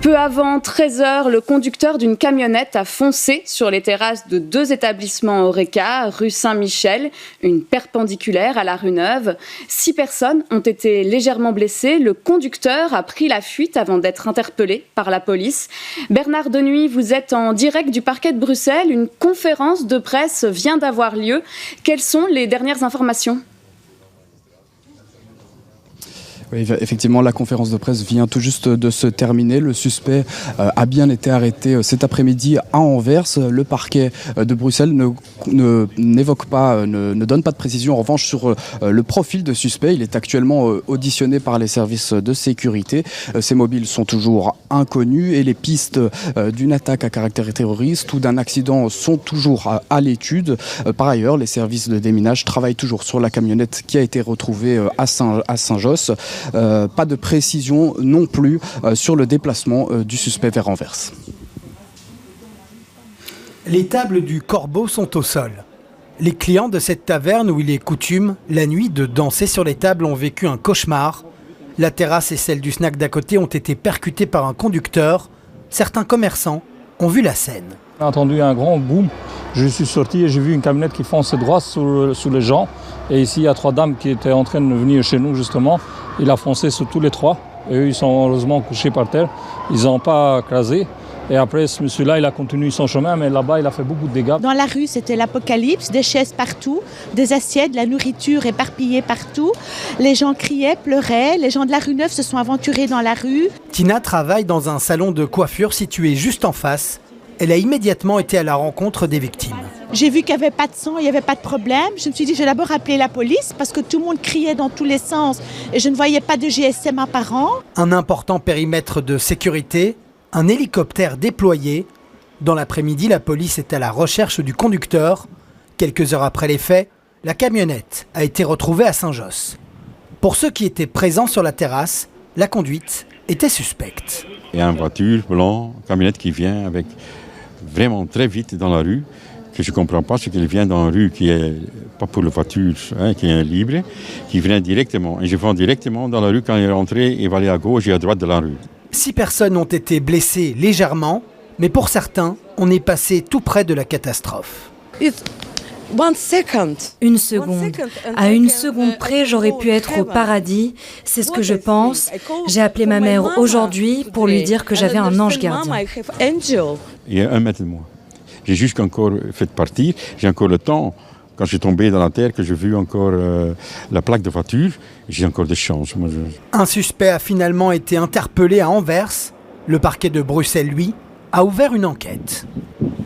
Peu avant 13h, le conducteur d'une camionnette a foncé sur les terrasses de 2 établissements Horeca, rue Saint-Michel, une perpendiculaire à la rue Neuve. 6 personnes ont été légèrement blessées. Le conducteur a pris la fuite avant d'être interpellé par la police. Bernard Denuy, vous êtes en direct du parquet de Bruxelles. Une conférence de presse vient d'avoir lieu. Quelles sont les dernières informations ? Oui, effectivement, la conférence de presse vient tout juste de se terminer. Le suspect a bien été arrêté cet après-midi à Anvers. Le parquet de Bruxelles n'évoque pas, ne donne pas de précision en revanche sur le profil de suspect. Il est actuellement auditionné par les services de sécurité. Ses mobiles sont toujours inconnus et les pistes d'une attaque à caractère terroriste ou d'un accident sont toujours à l'étude. Par ailleurs, les services de déminage travaillent toujours sur la camionnette qui a été retrouvée à Saint-Josse. Pas de précision non plus sur le déplacement du suspect vers Anvers. Les tables du Corbeau sont au sol. Les clients de cette taverne où il est coutume, la nuit, de danser sur les tables ont vécu un cauchemar. La terrasse et celle du snack d'à côté ont été percutées par un conducteur. Certains commerçants ont vu la scène. J'ai entendu un grand boom. Je suis sorti et j'ai vu une camionnette qui fonce droit sous les gens. Et ici, il y a 3 dames qui étaient en train de venir chez nous, justement. Il a foncé sur tous les 3. Et eux, ils sont heureusement couchés par terre. Ils n'ont pas crasé. Et après, ce monsieur-là, il a continué son chemin, mais là-bas, il a fait beaucoup de dégâts. Dans la rue, c'était l'apocalypse, des chaises partout, des assiettes, de la nourriture éparpillée partout. Les gens criaient, pleuraient. Les gens de la rue Neuve se sont aventurés dans la rue. Tina travaille dans un salon de coiffure situé juste en face. Elle a immédiatement été à la rencontre des victimes. J'ai vu qu'il n'y avait pas de sang, il n'y avait pas de problème. Je me suis dit, je vais d'abord appeler la police parce que tout le monde criait dans tous les sens et je ne voyais pas de GSM apparent. Un important périmètre de sécurité, un hélicoptère déployé. Dans l'après-midi, la police est à la recherche du conducteur. Quelques heures après les faits, la camionnette a été retrouvée à Saint-Josse. Pour ceux qui étaient présents sur la terrasse, la conduite était suspecte. Il y a une voiture blanche, une camionnette qui vient avec vraiment très vite dans la rue, que je ne comprends pas, c'est qu'elle vient dans une rue qui est pas pour la voiture, qui est libre, qui vient directement. Et je vais directement dans la rue quand il est rentré, il va aller à gauche et à droite de la rue. 6 personnes ont été blessées légèrement, mais pour certains, on est passé tout près de la catastrophe. Une seconde. À une seconde près, j'aurais pu être au paradis. C'est ce que je pense. J'ai appelé ma mère aujourd'hui pour lui dire que j'avais un ange gardien. Il y a 1 mètre de moi. J'ai juste encore fait partir. J'ai encore le temps, quand je suis tombé dans la terre, que j'ai vu encore la plaque de voiture. J'ai encore des chances. Un suspect a finalement été interpellé à Anvers. Le parquet de Bruxelles, lui, a ouvert une enquête.